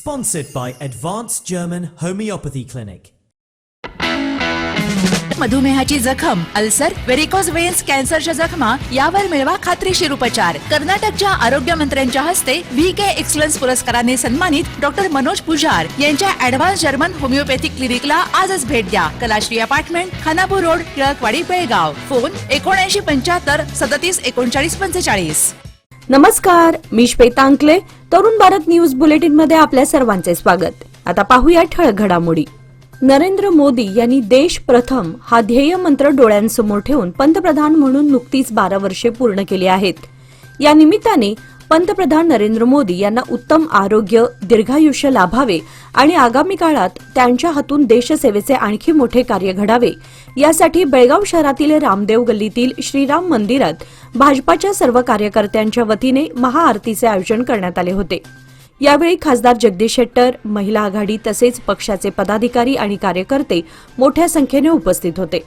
Sponsored by Advanced German Homeopathy Clinic. मधुमेहाची जखम, ulcer, varicose veins, कॅन्सरच्या जखमा यावर मिळवा खात्रीशीर उपचार. कर्नाटकच्या आरोग्य मंत्र्यांच्या हस्ते VK एक्सलन्स पुरस्काराने सन्मानित डॉक्टर मनोज पुजार यांच्या ॲडव्हान्स जर्मन होमिओपॅथिक क्लिनिकला आजच भेट द्या. Kalashree apartment, Khanapur road, Tilakwadi, Belgaum. Phone 7975 37 39 45. नमस्कार, मी श्वेता अंकले. तरुण भारत न्यूज बुलेटिन मध्ये आपल्या सर्वांचे स्वागत. आता पाहूया ठळक घडामोडी. नरेंद्र मोदी यांनी देश प्रथम हा ध्येय मंत्र डोळ्यांसमोर ठेवून पंतप्रधान म्हणून नुकतीच 12 वर्षे पूर्ण केली आहेत. या निमित्ताने पंतप्रधान नरेंद्र मोदी यांना उत्तम आरोग्य, दीर्घायुष्य लाभावे आणि आगामी काळात त्यांच्या हातून देशसेवेचे आणखी मोठे कार्य घडावे यासाठी बेळगाव शहरातील रामदेव गल्लीतील श्रीराम मंदिरात भाजपाच्या सर्व कार्यकर्त्यांच्या वतीने महाआरतीचे आयोजन करण्यात आले होते. यावेळी खासदार जगदीश शेट्टर, महिला आघाडी तसेच पक्षाचे पदाधिकारी आणि कार्यकर्ते मोठ्या संख्येने उपस्थित होते.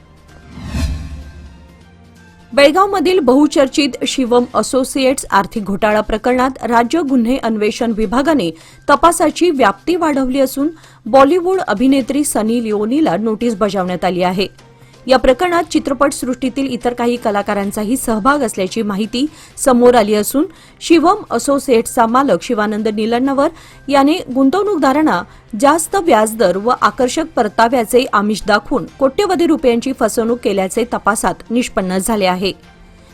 बेळगावमधील बहुचर्चित शिवम असोसिएट्स आर्थिक घोटाळा प्रकरणात राज्य गुन्हे अन्वेषण विभागाने तपासाची व्याप्ती वाढवली असून बॉलिवूड अभिनेत्री सनी लिओनीला नोटीस बजावण्यात आली आहे. या प्रकरणात चित्रपटसृष्टीतील इतर काही कलाकारांचाही सहभाग असल्याची माहिती समोर आली असून शिवम असोसिएट्सचा मालक शिवानंद निलण्णवर याने गुंतवणूकदारांना जास्त व्याजदर व आकर्षक परताव्याचे आमिष दाखवून कोट्यवधी रुपयांची फसवणूक केल्याचे तपासात निष्पन्न झाले आहे.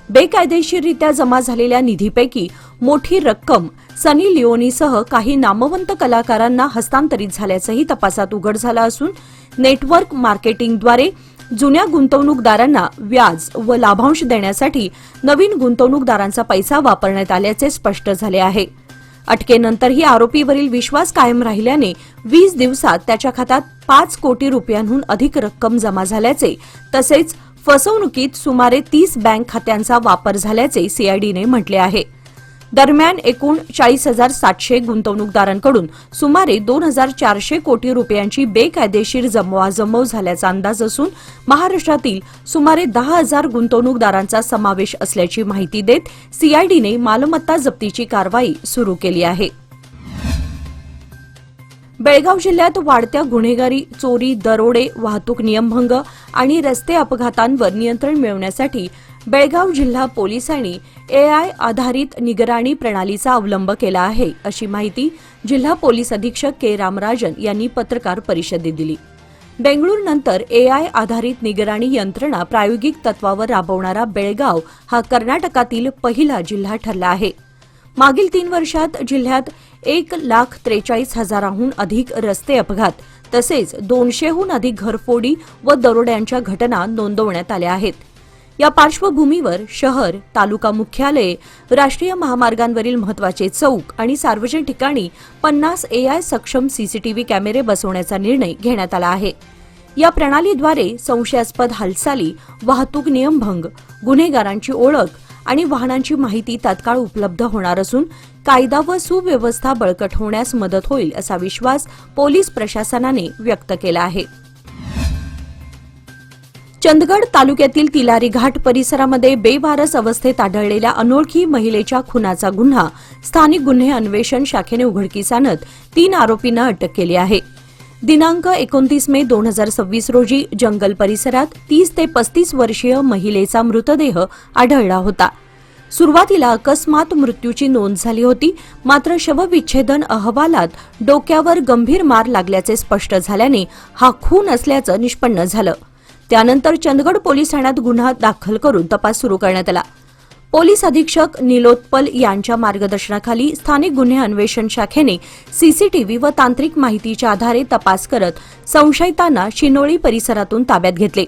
बेकायदेशीररित्या जमा झालेल्या निधीपैकी मोठी रक्कम सनी लिओनीसह काही नामवंत कलाकारांना हस्तांतरित झाल्याचंही तपासात उघड झालं असून नेटवर्क मार्केटिंगद्वारे जुन्या गुंतवणूकदारांना व्याज व लाभांश देण्यासाठी नवीन गुंतवणूकदारांचा पैसा वापरण्यात आल्याचे स्पष्ट झाले आहे. अटकेनंतरही आरोपीवरील विश्वास कायम राहिल्याने 20 दिवसात त्याच्या खात्यात 5 कोटी रुपयांहून अधिक रक्कम जमा झाल्याचे तसेच फसवणुकीत सुमारे 30 बँक खात्यांचा वापर झाल्याचे सीआयडीने म्हटले आहे. दरम्यान एकूण 40,700 गुंतवणूकदारांकडून सुमारे 2,400 कोटी रुपयांची बेकायदेशीर जमवाजमव झाल्याचा अंदाज असून महाराष्ट्रातील सुमारे 10,000 गुंतवणूकदारांचा समावेश असल्याची माहिती देत सीआयडीने मालमत्ता जप्तीची कारवाई सुरू केली आहे. बेळगाव जिल्ह्यात वाढत्या गुन्हेगारी, चोरी, दरोडे, वाहतूक नियमभंग आणि रस्ते अपघातांवर नियंत्रण मिळवण्यासाठी बेळगाव जिल्हा पोलिसांनी AI आधारित निगराणी प्रणालीचा अवलंब केला आहे, अशी माहिती जिल्हा पोलीस अधीक्षक के. रामराजन यांनी पत्रकार परिषदेत दिली. बेंगळूरूनंतर AI आधारित निगराणी यंत्रणा प्रायोगिक तत्वावर राबवणारा बेळगाव हा कर्नाटकातील पहिला जिल्हा ठरला आहे. मागील 3 वर्षात जिल्ह्यात 1,43,000हून अधिक रस्ते अपघात तसेच 200हून अधिक घरफोडी व दरोड्यांच्या घटना नोंदवण्यात आल्या आहेत. या पार्श्वभूमीवर शहर, तालुका मुख्यालये, राष्ट्रीय महामार्गांवरील महत्वाचे चौक आणि सार्वजनिक ठिकाणी 50 AI सक्षम CCTV कॅमेरे बसवण्याचा निर्णय घेण्यात आला आहे. या प्रणालीद्वारे संशयास्पद हालचाली, वाहतूक नियमभंग, गुन्हेगारांची ओळख आणि वाहनांची माहिती तात्काळ उपलब्ध होणार असून कायदा व सुव्यवस्था बळकट होण्यास मदत होईल असा विश्वास पोलीस प्रशासनाने व्यक्त केला आहे. चंदगड तालुक्यातील तिलारी घाट परिसरामध्ये बेवारस अवस्थेत आढळलेल्या अनोळखी महिलेच्या खुनाचा गुन्हा स्थानिक गुन्हे अन्वेषण शाखेने उघडकीस आणत 3 आरोपींना अटक केली आहे. दिनांक 29 मे 2026 रोजी जंगल परिसरात 30 ते 35 वर्षीय महिलेचा मृतदेह आढळला होता. सुरुवातीला अकस्मात मृत्यूची नोंद झाली होती, मात्र शवविच्छेदन अहवालात डोक्यावर गंभीर मार लागल्याचे स्पष्ट झाल्याने हा खून असल्याचं निष्पन्न झालं. त्यानंतर चंदगड पोलीस ठाण्यात गुन्हा दाखल करून तपास सुरू करण्यात आला. पोलीस अधीक्षक निलोत्पल यांच्या मार्गदर्शनाखाली स्थानिक गुन्हे अन्वेषण शाखेने CCTV व तांत्रिक माहितीच्या आधारे तपास करत संशयितांना शिनोळी परिसरातून ताब्यात घेतले.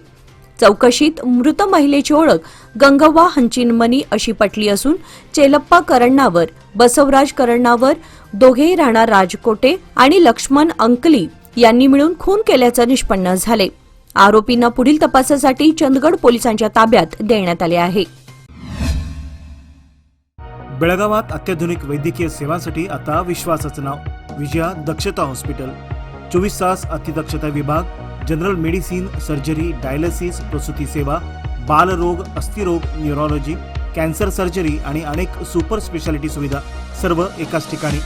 चौकशीत मृत महिलेची ओळख गंगव्वा हंचिनमनी अशी पटली असून चेलप्पा करण्णावर, बसवराज करण्णावर दोघेही राहणार राजकोटे आणि लक्ष्मण अंकली यांनी मिळून खून केल्याचं निष्पन्न झाले. आरोपींना पुढील तपासासाठी चंदगड पोलिसांच्या ताब्यात देण्यात आले आहे. बेळगावात अत्याधुनिक वैद्यकीय सेवांसाठी आता विश्वासाचं नाव विजया दक्षता हॉस्पिटल. 24 तास अतिदक्षता विभाग, जनरल मेडिसिन, सर्जरी, डायलिसिस, प्रसूती सेवा, बालरोग, अस्थिरोग, न्यूरोलॉजी, कॅन्सर सर्जरी आणि अनेक सुपर स्पेशालिटी सुविधा सर्व एकाच ठिकाणी.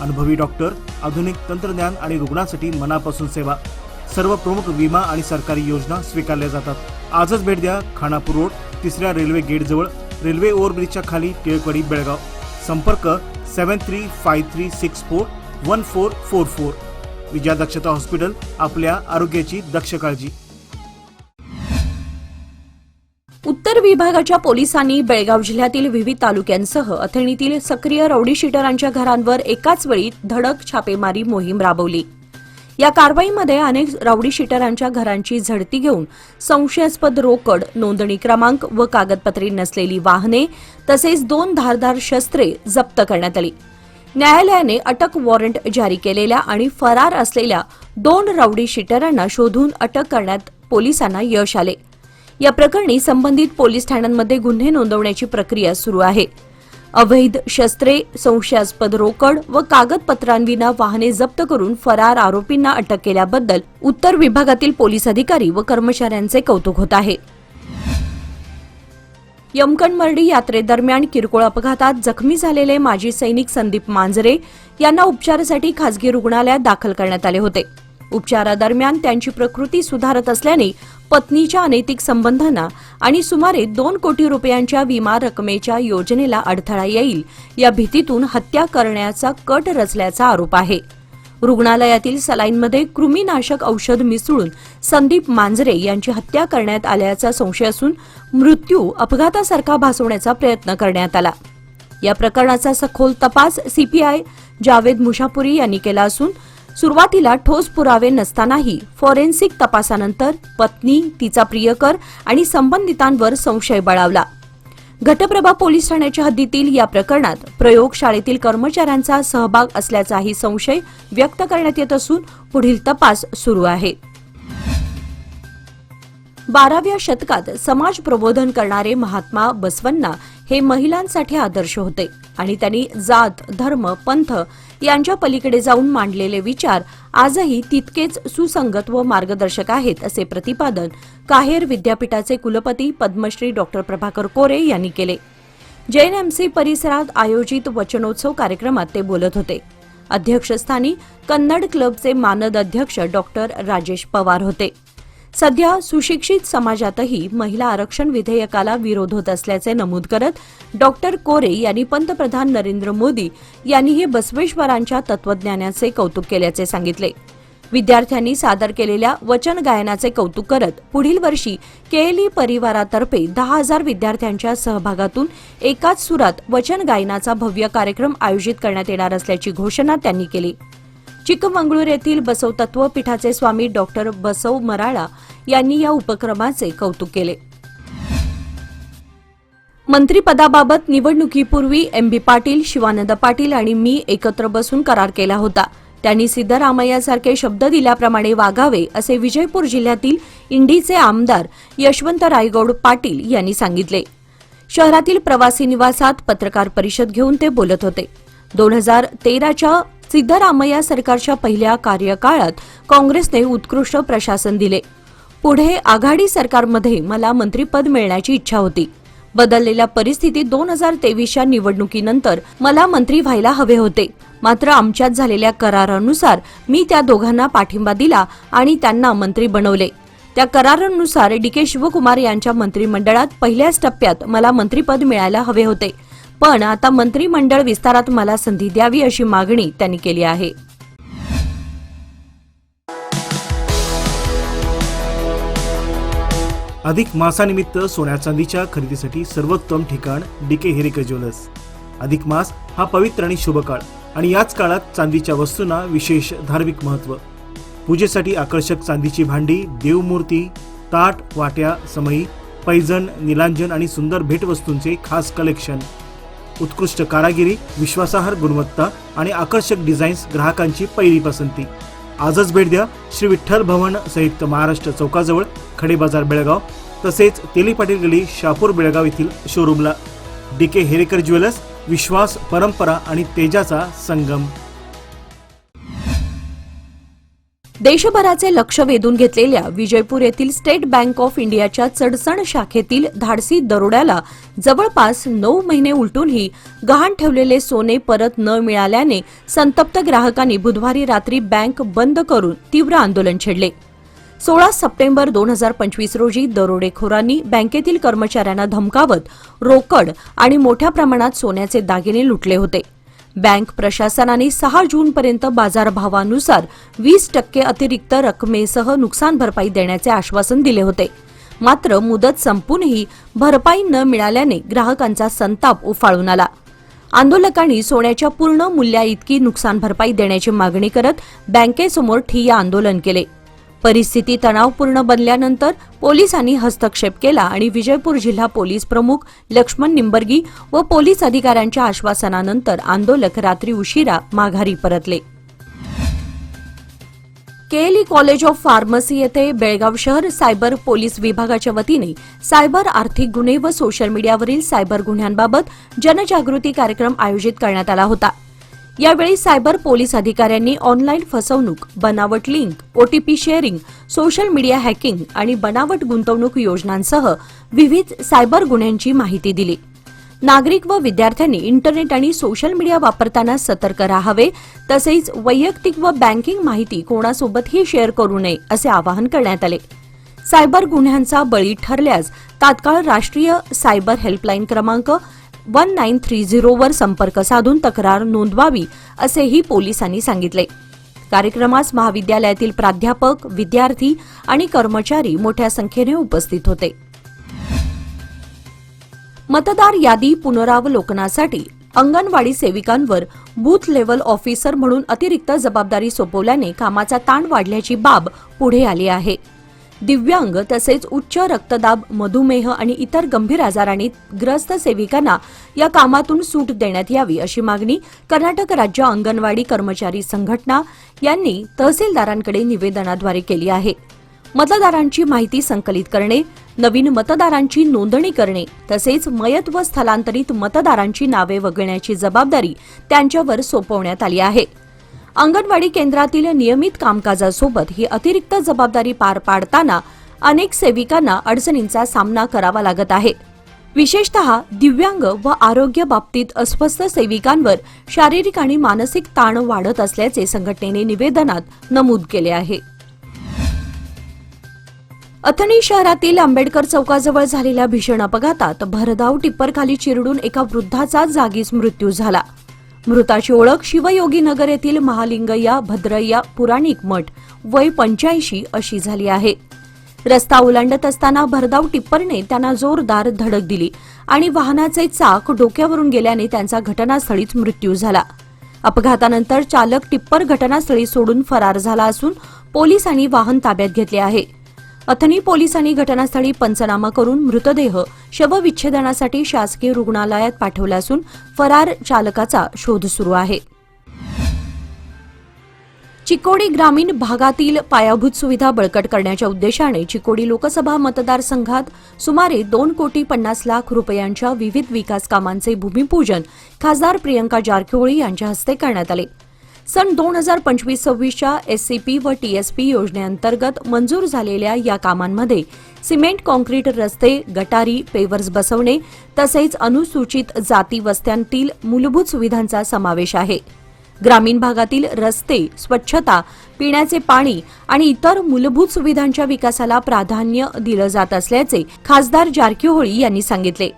अनुभवी डॉक्टर, आधुनिक तंत्रज्ञान आणि रुग्णांसाठी मनापासून सेवा. सर्व प्रमुख विमा आणि सरकारी योजना स्वीकारल्या जातात. आजच भेट द्या खानापूर रोड, 3ऱ्या रेल्वे गेट जवळ, रेल्वे ओव्हरब्रिजच्या खाली, टिळकवाडी, बेळगाव. संपर्क 7353641444. विजया दक्षता हॉस्पिटल, आपल्या आरोग्याची दक्ष काळजी. उत्तर विभागाच्या पोलिसांनी बेळगाव जिल्ह्यातील विविध तालुक्यांसह अथणीतील सक्रिय रौडी शीटरांच्या घरांवर एकाच वेळी धडक छापेमारी मोहीम राबवली. या कारवाईमध्ये अनेक रौडी शीटरांच्या घरांची झडती घेऊन संशयास्पद रोकड, नोंदणी क्रमांक व कागदपत्रे नसलेली वाहने तसेच 2 धारदार शस्त्रे जप्त करण्यात आली. न्यायालयाने अटक वॉरंट जारी केलेल्या आणि फरार असलेल्या 2 रौडी शीटरांना शोधून अटक करण्यात पोलिसांना यश आले. या प्रकरणी संबंधित पोलीस ठाण्यांमध्ये गुन्हे नोंदवण्याची प्रक्रिया सुरू आहे. अवैध शस्त्रे, संशयास्पद रोकड व कागदपत्रांविना वाहने जप्त करून फरार आरोपींना अटक केल्याबद्दल उत्तर विभागातील पोलीस अधिकारी व कर्मचाऱ्यांचे कौतुक होत आहे. यमकणमर्डी यात्रेदरम्यान किरकोळ अपघातात जखमी झालेले माजी सैनिक संदीप मांजरे यांना उपचारासाठी खासगी रुग्णालयात दाखल करण्यात आले होते. उपचारादरम्यान त्यांची प्रकृती सुधारत असल्याने पत्नीच्या अनैतिक संबंधांना आणि सुमारे 2 कोटी रुपयांच्या विमा रकमेच्या योजनेला अडथळा येईल या भीतीतून हत्या करण्याचा कट रचल्याचा आरोप आहे. रुग्णालयातील सलाईनमध्ये कृमीनाशक औषध मिसळून संदीप मांजरे यांची हत्या करण्यात आल्याचा संशय असून मृत्यू अपघातासारखा भासवण्याचा प्रयत्न करण्यात आला. या प्रकरणाचा सखोल तपास सीपीआय जावेद मुशापुरी यांनी केला असून सुरुवातीला ठोस पुरावे नसतानाही फॉरेन्सिक तपासानंतर पत्नी, तिचा प्रियकर आणि संबंधितांवर संशय बळावला. घटप्रभा पोलीस ठाण्याच्या हद्दीतील या प्रकरणात प्रयोगशाळेतील कर्मचाऱ्यांचा सहभाग असल्याचाही संशय व्यक्त करण्यात येत असून पुढील तपास सुरू आहे. 12व्या शतकात समाज प्रबोधन करणारे महात्मा बसवण्णा हे महिलांसाठी आदर्श होते आणि त्यांनी जात, धर्म, पंथ यांच्या पलीकडे जाऊन मांडलेले विचार आजही तितकेच सुसंगत व मार्गदर्शक आहेत, असे प्रतिपादन काहेर विद्यापीठाचे कुलपती पद्मश्री डॉ. प्रभाकर कोरे यांनी केले. JNMC परिसरात आयोजित वचनोत्सव कार्यक्रमात ते बोलत होते. अध्यक्षस्थानी कन्नड क्लबचे मानद अध्यक्ष डॉ. राजेश पवार होते. सध्या सुशिक्षित समाजातही महिला आरक्षण विधेयकाला विरोध होत असल्याचे नमूद करत डॉ. कोरे यांनी पंतप्रधान नरेंद्र मोदी यांनीही बसवेश्वरांच्या तत्वज्ञानाचे कौतुक केल्याचे सांगितले. विद्यार्थ्यांनी सादर केलेल्या वचन गायनाचे कौतुक करत पुढील वर्षी केएलई परिवारातर्फे 10,000 विद्यार्थ्यांच्या सहभागातून एकाच सुरात वचन गायनाचा भव्य कार्यक्रम आयोजित करण्यात येणार असल्याची घोषणा त्यांनी केली. चिकमंगळूर येथील बसव तत्व पीठाचे स्वामी डॉ. बसव मराळा यांनी या उपक्रमाचे कौतुक केले. मंत्रिपदाबाबत निवडणुकीपूर्वी MB पाटील, शिवानंद पाटील आणि मी एकत्र बसून करार केला होता. त्यांनी सिद्धरामय्यासारखे शब्द दिल्याप्रमाणे वागावे असे विजयपूर जिल्ह्यातील इंडीचे आमदार यशवंत रायगौड पाटील यांनी सांगितले. शहरातील प्रवासी निवासात पत्रकार परिषद घेऊन ते बोलत होते. 2013च्या सिद्धरामय्या सरकारच्या पहिल्या कार्यकाळात काँग्रेसने उत्कृष्ट प्रशासन दिले. पुढे आघाडी सरकारमध्ये मला मंत्रिपद मिळण्याची इच्छा होती. बदललेल्या परिस्थितीत 2023च्या निवडणुकीनंतर मला मंत्री व्हायला हवे होते. मात्र आमच्यात झालेल्या करारानुसार मी त्या दोघांना पाठिंबा दिला आणि त्यांना मंत्री बनवले. त्या करारानुसार DK शिवकुमार यांच्या मंत्रिमंडळात पहिल्याच टप्प्यात मला मंत्रिपद मिळायला हवे होते. पण आता मंत्रिमंडळ विस्तारात मला संधी द्यावी अशी मागणी त्यांनी केली आहे. अधिक मासानिमित्त सोन्या चांदीच्या खरेदीसाठी सर्वोत्तम ठिकाण DK हेरेकर ज्वेलर्स. अधिक मास हा पवित्र आणि शुभ काळ आणि याच काळात चांदीच्या वस्तूंना विशेष धार्मिक महत्त्व. पूजेसाठी आकर्षक चांदीची भांडी, देवमूर्ती, ताट, वाट्या, समई, पैजण, निलांजन आणि सुंदर भेटवस्तूंचे खास कलेक्शन. उत्कृष्ट कारागिरी, विश्वासार्ह गुणवत्ता आणि आकर्षक डिझाईन्स ग्राहकांची पहिली पसंती. आजच भेट द्या श्री विठ्ठल भवन संयुक्त महाराष्ट्र चौकाजवळ, खडे बाजार, बेळगाव. तसेच तेली पाटील गली, शापूर, बेळगाव येथील शोरूमला. DK हेरेकर ज्वेलर्स, विश्वास, परंपरा आणि तेजाचा संगम. देशभराचे लक्ष वेधून घेतलेल्या विजयपूर येथील स्टेट बँक ऑफ इंडियाच्या चडसण शाखेतील धाडसी दरोड्याला जवळपास 9 महिने उलटूनही गहाण ठेवलेले सोने परत न मिळाल्याने संतप्त ग्राहकांनी बुधवारी रात्री बँक बंद करून तीव्र आंदोलन छेडले. 16 सप्टेंबर 2025 रोजी दरोडेखोरांनी बँकेतील कर्मचाऱ्यांना धमकावत रोकड आणि मोठ्या प्रमाणात सोन्याचे दागिने लुटले होते. बँक प्रशासनाने 6 जूनपर्यंत बाजारभावानुसार 20% अतिरिक्त रकमेसह नुकसान भरपाई देण्याचे आश्वासन दिले होते. मात्र मुदत संपूनही भरपाई न मिळाल्याने ग्राहकांचा संताप उफाळून आला. आंदोलकांनी सोन्याच्या पूर्ण मूल्याइतकी नुकसान भरपाई देण्याची मागणी करत बँकेसमोर ठिय्या आंदोलन केले. परिस्थिती तणावपूर्ण बनल्यानंतर पोलिसांनी हस्तक्षेप केला आणि विजयपूर जिल्हा पोलीस प्रमुख लक्ष्मण निंबर्गी व पोलीस अधिकाऱ्यांच्या आश्वासनानंतर आंदोलक रात्री उशिरा माघारी परतले. केएलई कॉलेज ऑफ फार्मसी येथे बेळगाव शहर सायबर पोलीस विभागाच्या वतीने सायबर आर्थिक गुन्हे व सोशल मीडियावरील सायबर गुन्ह्यांबाबत जनजागृती कार्यक्रम आयोजित करण्यात आला होता. यावेळी सायबर पोलीस अधिकाऱ्यांनी ऑनलाईन फसवणूक, बनावट link, OTP sharing, social media hacking आणि बनावट गुंतवणूक योजनांसह विविध सायबर गुन्ह्यांची माहिती दिली. नागरिक व विद्यार्थ्यांनी इंटरनेट आणि सोशल मीडिया वापरताना सतर्क राहावे, तसेच वैयक्तिक व बँकिंग माहिती कोणासोबतही शेअर करू नये असे आवाहन करण्यात आले. सायबर गुन्ह्यांचा बळी ठरल्यास तात्काळ राष्ट्रीय सायबर हेल्पलाईन क्रमांक 1930 वर संपर्क साधून तक्रार नोंदवावी असेही पोलिसांनी सांगितले. कार्यक्रमास महाविद्यालयातील प्राध्यापक, विद्यार्थी आणि कर्मचारी मोठ्या संख्येने उपस्थित होते. मतदार यादी पुनरावलोकनासाठी अंगणवाडी सेविकांवर बूथ लेव्हल ऑफिसर म्हणून अतिरिक्त जबाबदारी सोपवल्याने कामाचा ताण वाढल्याची बाब पुढे आली आहे. दिव्यांग तसेच उच्च रक्तदाब, मधुमेह आणि इतर गंभीर आजारांनी ग्रस्त सेविकांना या कामातून सूट देण्यात यावी अशी मागणी कर्नाटक राज्य अंगणवाडी कर्मचारी संघटना यांनी तहसीलदारांकडे निवेदनाद्वारे केली आहे. मतदारांची माहिती संकलित करणे, नवीन मतदारांची नोंदणी करणे तसेच मयत व स्थलांतरित मतदारांची नावे वगळण्याची जबाबदारी त्यांच्यावर सोपवण्यात आली आहे. अंगणवाडी केंद्रातील नियमित कामकाजासोबत ही अतिरिक्त जबाबदारी पार पाडताना अनेक सेविकांना अडचणींचा सामना करावा लागत आहे. विशेषतः दिव्यांग व आरोग्य बाबतीत अस्वस्थ सेविकांवर शारीरिक आणि मानसिक ताण वाढत असल्याचे संघटनेने निवेदनात नमूद केले आहे. अथणी शहरातील आंबेडकर चौकाजवळ झालेल्या भीषण अपघातात भरधाव टिप्परखाली चिरडून एका वृद्धाचा जागीच मृत्यू झाला. मृताची ओळख शिवयोगी नगर येथील महालिंगय्या भद्रय्या पुराणिक मठ वय 85 अशी झाली आहे. रस्ता ओलांडत असताना भरधाव टिप्परने त्यांना जोरदार धडक दिली आणि वाहनाचे चाक डोक्यावरून गेल्याने त्यांचा घटनास्थळीच मृत्यू झाला. अपघातानंतर चालक टिप्पर घटनास्थळी सोडून फरार झाला असून पोलिसांनी वाहन ताब्यात घेतले आहे. अथणी पोलिसांनी घटनास्थळी पंचनामा करून मृतदेह शवविच्छेदनासाठी शासकीय रुग्णालयात पाठवला असून फरार चालकाचा शोध सुरू आहे. चिकोडी ग्रामीण भागातील पायाभूत सुविधा बळकट करण्याच्या उद्देशाने चिकोडी लोकसभा मतदारसंघात सुमारे 2,50,00,000 रुपयांच्या विविध विकास कामांचे भूमिपूजन खासदार प्रियंका जारकिहोळी यांच्या हस्ते करण्यात आले. सन 2025-26च्या एससीपी व टीएसपी योजनेअंतर्गत मंजूर झालेल्या या कामांमध्ये सिमेंट कॉन्क्रीट रस्ते, गटारी, पेवर्स बसवणे तसेच अनुसूचित जाती वस्त्यांतील मूलभूत सुविधांचा समावेश आहे. ग्रामीण भागातील रस्ते, स्वच्छता, पिण्याचे पाणी आणि इतर मूलभूत सुविधांच्या विकासाला प्राधान्य दिलं जात असल्याचे खासदार जारकिहोळी यांनी सांगितले.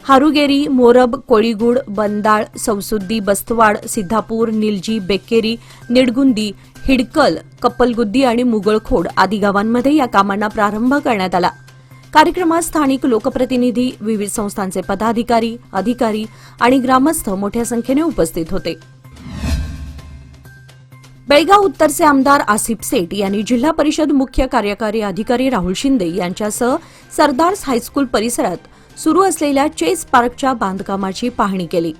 हारुगेरी, मोरब, कोळीगुड, बंदाळ, सौसुद्दी, बस्तवाड, सिद्धापूर, निलजी, बेक्केरी, निडगुंदी, हिडकल, कप्पलगुद्दी आणि मुगळखोड आदी गावांमध्ये या कामांना प्रारंभ करण्यात आला. कार्यक्रमात स्थानिक लोकप्रतिनिधी, विविध संस्थांचे पदाधिकारी, अधिकारी आणि ग्रामस्थ मोठ्या संख्येने उपस्थित होते. बेळगाव उत्तरचे आमदार आसिफ सेठ यांनी जिल्हा परिषद मुख्य कार्यकारी अधिकारी राहुल शिंदे यांच्यासह सरदार्स हायस्कूल परिसरात सुरू असलेल्या चेस पार्कच्या बांधकामाची पाहणी केली.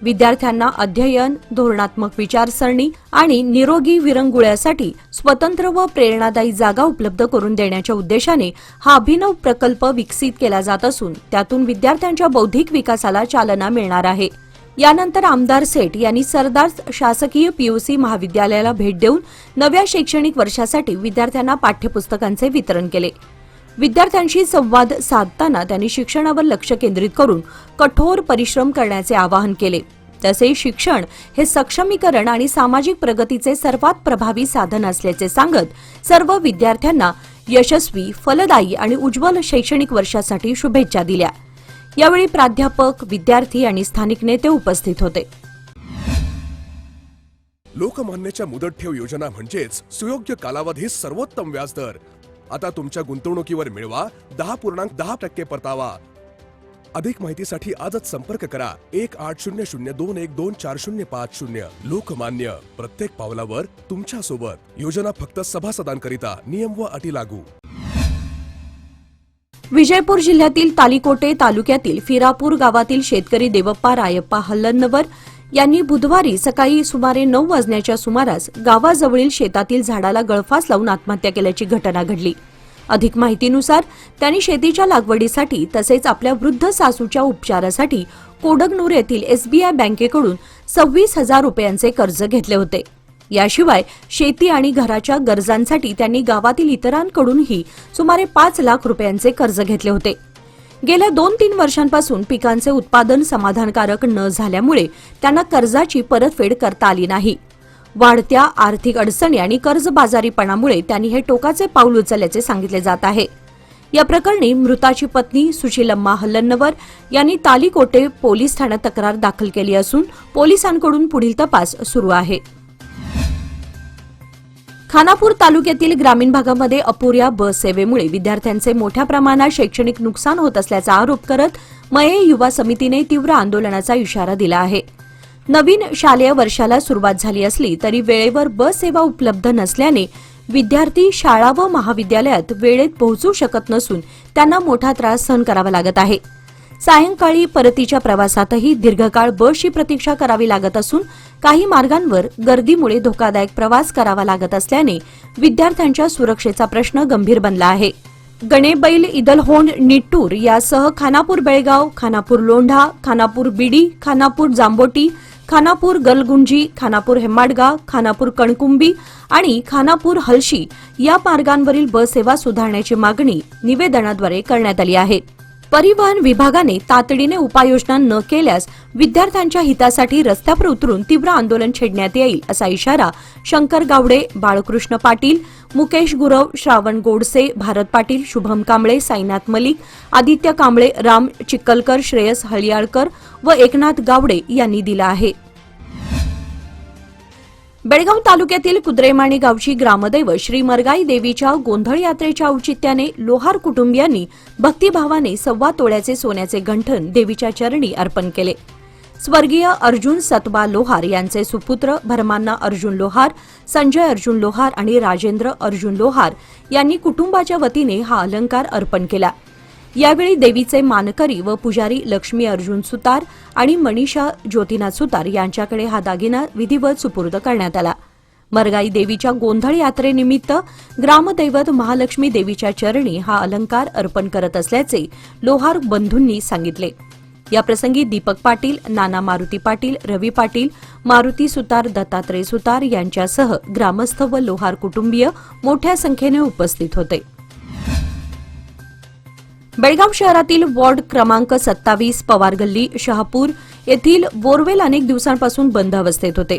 विद्यार्थ्यांना अध्ययन, धोरणात्मक विचारसरणी आणि निरोगी विरंगुळ्यासाठी स्वतंत्र व प्रेरणादायी जागा उपलब्ध करून देण्याच्या उद्देशाने हा अभिनव प्रकल्प विकसित केला जात असून त्यातून विद्यार्थ्यांच्या बौद्धिक विकासाला चालना मिळणार आहे. यानंतर आमदार सेठ यांनी सरदार शासकीय पीयूसी महाविद्यालयाला भेट देऊन नव्या शैक्षणिक वर्षासाठी विद्यार्थ्यांना पाठ्यपुस्तकांचे वितरण केले. विद्यार्थ्यांशी संवाद साधताना त्यांनी शिक्षणावर लक्ष केंद्रित करून कठोर परिश्रम करण्याचे आवाहन केले. तसेच शिक्षण हे सक्षमीकरण आणि सामाजिक प्रगतीचे सर्वात प्रभावी साधन असल्याचे सांगत सर्व विद्यार्थ्यांना यशस्वी, फलदायी आणि उज्ज्वल शैक्षणिक वर्षासाठी शुभेच्छा दिल्या. यावेळी प्राध्यापक, विद्यार्थी आणि स्थानिक नेते उपस्थित होते. लोकमान्यच्या मुदत ठेव योजना म्हणजेच सुयोग्य कालावधी सर्वोत्तम व्याजदर. आता तुमच्या गुंतवणुकीवर मिळवा 10.10% परतावा. अधिक माहितीसाठी आजच संपर्क करा 1800212405. लोकमान्य, प्रत्येक पावलावर तुमच्या सोबत. योजना फक्त सभासदांकरिता. नियम व अटी लागू. विजयपूर जिल्ह्यातील तालिकोटे तालुक्यातील फिरापूर गावातील शेतकरी देवप्पा रायप्पा हल्लनवर यांनी बुधवारी सकाळी सुमारे 9 वाजण्याच्या सुमारास गावाजवळील शेतातील झाडाला गळफास लावून आत्महत्या केल्याची घटना घडली. अधिक माहितीनुसार त्यांनी शेतीच्या लागवडीसाठी तसेच आपल्या वृद्ध सासूच्या उपचारासाठी कोडगनूर येथील एसबीआय बँकेकडून 26,000 रुपयांचे कर्ज घेतले होते. याशिवाय शेती आणि घराच्या गरजांसाठी त्यांनी गावातील इतरांकडूनही सुमारे 5 लाख रुपयांचे कर्ज घेतले होते. गेल्या 2-3 वर्षांपासून पिकांचे उत्पादन समाधानकारक न झाल्यामुळे त्यांना कर्जाची परतफेड करता आली नाही. वाढत्या आर्थिक अडचणी आणि कर्जबाजारीपणामुळे त्यांनी हे टोकाचे पाऊल उचलल्याचे सांगितले जात आहे. या प्रकरणी मृताची पत्नी सुशीलम्मा हल्लनवर यांनी तालिकोटे पोलीस ठाण्यात तक्रार दाखल केली असून पोलिसांकडून पुढील तपास सुरू आहे. खानापूर तालुक्यातील ग्रामीण भागामध्ये अपुऱ्या बस सेवेमुळे विद्यार्थ्यांचे मोठ्या प्रमाणात शैक्षणिक नुकसान होत असल्याचा आरोप करत मये युवा समितीने तीव्र आंदोलनाचा इशारा दिला आहे. नवीन शालेय वर्षाला सुरुवात झाली असली तरी वेळेवर बस सेवा उपलब्ध नसल्याने विद्यार्थी शाळा व महाविद्यालयात वेळेत पोहोचू शकत नसून त्यांना मोठा त्रास सहन करावा लागत आहे. सायंकाळी परतीच्या प्रवासातही दीर्घकाळ बसची प्रतीक्षा करावी लागत असून काही मार्गांवर गर्दीमुळे धोकादायक प्रवास करावा लागत असल्याने विद्यार्थ्यांच्या सुरक्षेचा प्रश्न गंभीर बनला आहे. गणेबैल इदलहोंड निट्टूर यासह खानापूर बेळगाव, खानापूर लोंढा, खानापूर बिडी, खानापूर जांबोटी, खानापूर गलगुंजी, खानापूर हेम्माडगा, खानापूर कणकुंबी आणि खानापूर हलशी या मार्गांवरील बस सेवा सुधारण्याची मागणी निवेदनाद्वारे करण्यात आली आहे. परिवहन विभागाने तातडीने उपाययोजना न केल्यास विद्यार्थ्यांच्या हितासाठी रस्त्यावर उतरून तीव्र आंदोलन छेडण्यात येईल असा इशारा शंकर गावडे, बाळकृष्ण पाटील, मुकेश गुरव, श्रावण गोडसे, भारत पाटील, शुभम कांबळे, साईनाथ मलिक, आदित्य कांबळे, राम चिक्कलकर, श्रेयस हळियाळकर व एकनाथ गावडे यांनी दिला आहे. बेळगाव तालुक्यातील कुद्रेमाणी गावची ग्रामदैवत श्री मरगाई देवीच्या गोंधळ यात्रेच्या औचित्याने लोहार कुटुंबियांनी भक्तिभावाने 1.25 तोळ्याचे सोन्याचे गंठण देवीच्या चरणी अर्पण केले. स्वर्गीय अर्जुन सतबा लोहार यांचे सुपुत्र भरमान्ना अर्जुन लोहार, संजय अर्जुन लोहार आणि राजेंद्र अर्जुन लोहार यांनी कुटुंबाच्या वतीने हा अलंकार अर्पण केला. यावेळी देवीचे मानकरी व पुजारी लक्ष्मी अर्जुन सुतार आणि मनीषा ज्योतिनाथ सुतार यांच्याकडे हा दागिना विधिवत सुपूर्द करण्यात आला. मरगाई देवीच्या गोंधळ यात्रेनिमित्त ग्रामदैवत महालक्ष्मी देवीच्या चरणी हा अलंकार अर्पण करत असल्याचे लोहार बंधूंनी सांगितले. याप्रसंगी दीपक पाटील, नाना मारुती पाटील, रवी पाटील, मारुती सुतार, दत्तात्रय सुतार यांच्यासह ग्रामस्थ व लोहार कुटुंबीय मोठ्या संख्येने उपस्थित होते. बेळगाव शहरातील वॉर्ड क्रमांक 27 पवार गल्ली शहापूर येथील बोरवेल अनेक दिवसांपासून बंद अवस्थेत होते.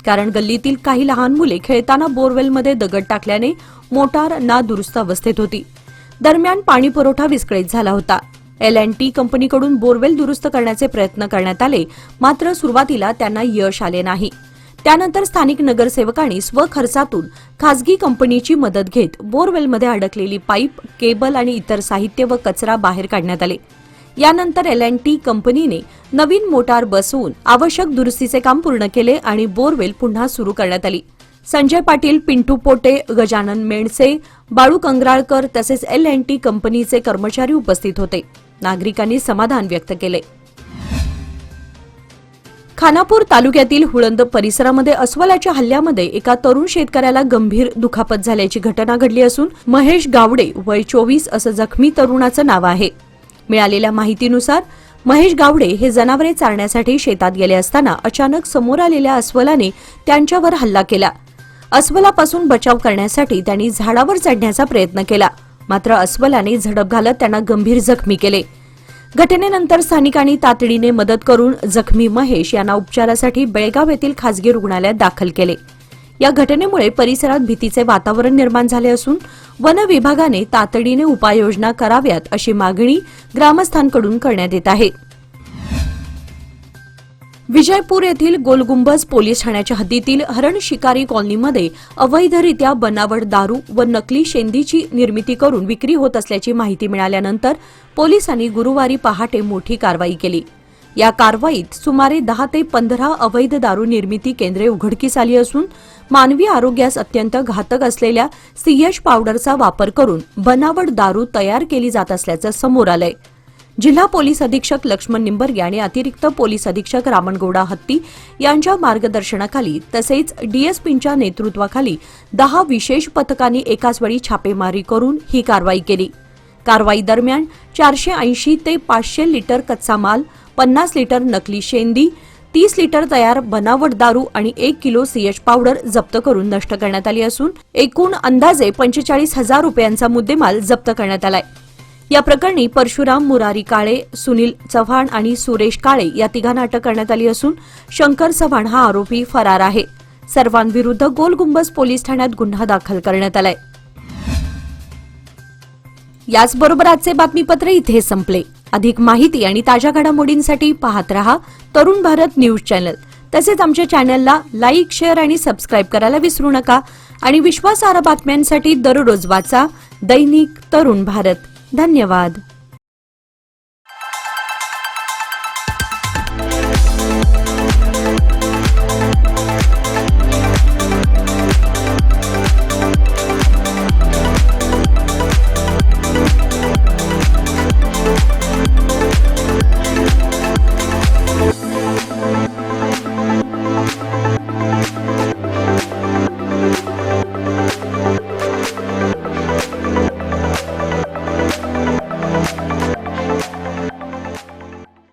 कारण गल्लीतील काही लहान मुले खेळताना बोरवेलमध्ये दगड टाकल्याने मोटार नादुरुस्त अवस्थेत होती. दरम्यान पाणी पुरवठा विस्कळीत झाला होता. L&T कंपनीकडून बोरवेल दुरुस्त करण्याचे प्रयत्न करण्यात आले, मात्र सुरुवातीला त्यांना यश आले नाही. त्यानंतर स्थानिक नगरसेवकांनी स्वखर्चातून खासगी कंपनीची मदत घेत बोरवेलमध्ये अडकलेली पाईप, केबल आणि इतर साहित्य व कचरा बाहेर काढण्यात आले. यानंतर L&T कंपनीने नवीन मोटार बसवून आवश्यक दुरुस्तीचे काम पूर्ण केले आणि बोरवेल पुन्हा सुरू करण्यात आली. संजय पाटील, पिंटू पोटे, गजानन मेणसे, बाळू कंगराळकर तसेच L&T कंपनीचे कर्मचारी उपस्थित होते. नागरिकांनी समाधान व्यक्त केले. खानापूर तालुक्यातील हुळंद परिसरामध्ये अस्वलाच्या हल्ल्यामध्ये एका तरुण शेतकऱ्याला गंभीर दुखापत झाल्याची घटना घडली असून महेश गावडे वय 24 असं जखमी तरुणाचं नाव आहे. मिळालेल्या माहितीनुसार महेश गावडे हे जनावरे चारण्यासाठी शेतात गेले असताना अचानक समोर आलेल्या अस्वलाने त्यांच्यावर हल्ला केला. अस्वलापासून बचाव करण्यासाठी त्यांनी झाडावर चढण्याचा प्रयत्न केला, मात्र अस्वलाने झडप घालत त्यांना गंभीर जखमी केले. घटनेनंतर स्थानिकांनी तातडीने मदत करून जखमी महेश यांना उपचारासाठी बेळगाव येथील खासगी रुग्णालयात दाखल केले. या घटनेमुळे परिसरात भीतीचे वातावरण निर्माण झाले असून वन विभागाने तातडीने उपाययोजना कराव्यात अशी मागणी ग्रामस्थांकडून करण्यात येत आहे. विजयपूर येथील गोलगुंबज पोलीस ठाण्याच्या हद्दीतील हरण शिकारी कॉलनीमध्ये अवैधरित्या बनावट दारू व नकली शेंदीची निर्मिती करून विक्री होत असल्याची माहिती मिळाल्यानंतर पोलिसांनी गुरुवारी पहाटे मोठी कारवाई केली. या कारवाईत सुमारे 10 ते 15 अवैध दारू निर्मिती केंद्रे उघडकीस आली असून मानवी आरोग्यास अत्यंत घातक असलेल्या सीएच पावडरचा वापर करून बनावट दारू तयार केली जात असल्याचं समोर आलंय. जिल्हा पोलीस अधीक्षक लक्ष्मण निंबर्गे आणि अतिरिक्त पोलीस अधीक्षक रामणगौडा हत्ती यांच्या मार्गदर्शनाखाली तसेच डीएसपींच्या नेतृत्वाखाली 10 विशेष पथकांनी एकाच वेळी छापेमारी करून ही कारवाई केली. कारवाई दरम्यान 480 ते 500 लिटर कच्चा माल, 50 लिटर नकली शेंदी, 30 लिटर तयार बनावट दारू आणि 1 किलो सीएच पावडर जप्त करून नष्ट करण्यात आली असून एकूण अंदाजे 45,000 रुपयांचा मुद्देमाल जप्त करण्यात आलाय. या प्रकरणी परशुराम मुरारी काळे, सुनील चव्हाण आणि सुरेश काळे या तिघांना अटक करण्यात आली असून शंकर चव्हाण हा आरोपी फरार आहे. सर्वांविरुद्ध गोलगुंबज पोलीस ठाण्यात गुन्हा दाखल करण्यात आलाय. याचबरोबर आजचे बातमीपत्र इथे संपले. अधिक माहिती आणि ताज्या घडामोडींसाठी पाहत रहा तरुण भारत न्यूज चॅनल. तसेच आमच्या चॅनलला लाईक, शेअर आणि सबस्क्राईब करायला विसरू नका. आणि विश्वासार्ह बातम्यांसाठी दररोज वाचा दैनिक तरुण भारत. धन्यवाद.